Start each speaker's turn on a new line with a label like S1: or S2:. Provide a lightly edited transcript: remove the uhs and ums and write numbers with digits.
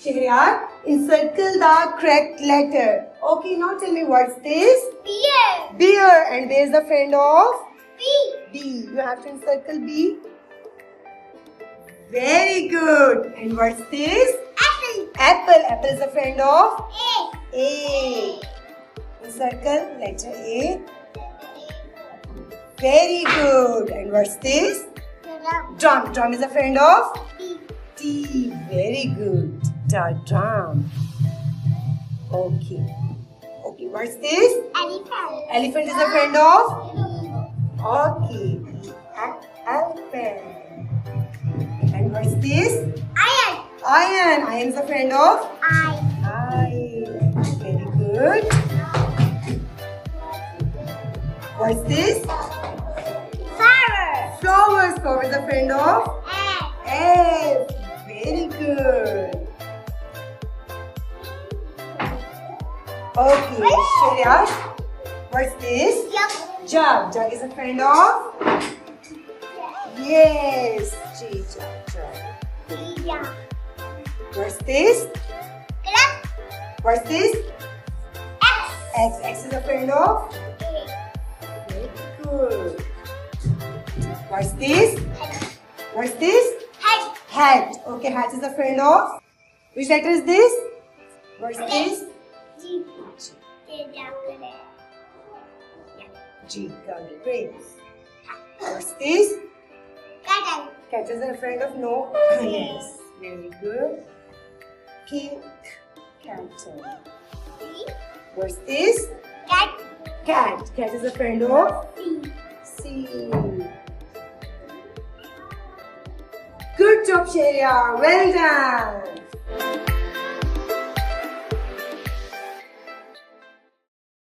S1: Shahryar, encircle the correct letter. Okay, now tell me what's this?
S2: Beer.
S1: Beer. And where's the friend of?
S2: B.
S1: B. You have to encircle B. Very good. And what's this?
S2: Apple.
S1: Apple. Apple is the friend of?
S2: A.
S1: A. Encircle letter A. Very good. And what's this?
S2: Drum.
S1: Drum. Drum is a friend of?
S2: D.
S1: T. Very good. Drum. Okay. Okay, what's this?
S2: Elephant.
S1: Elephant is a friend of? Okay. Elephant. And what's this?
S2: Iron.
S1: Iron. Iron is a friend of?
S2: I.
S1: Very good. What's this?
S2: Flower.
S1: Flowers. Flower is a friend of?
S2: A.
S1: F. Very good. Okay, Shahryar, what's this?
S2: Jug.
S1: Jug. Jug is a friend of? Yes. Jug.
S2: Yeah.
S1: What's this?
S2: Club.
S1: What's this?
S2: X.
S1: X. X is a friend of?
S2: A.
S1: Very good. What's this? What's this?
S2: Head.
S1: Hat. Okay, hat is a friend of? Which letter is this? What's this?
S2: G.
S1: G. Grapes. What's this?
S2: Cattle.
S1: Cat is a friend of no? Yes. Very good. Cake. Cattle. What's this?
S2: Cat.
S1: Cat. Cat is a friend of?
S2: C.
S1: C. Good job, Shahryar. Well done.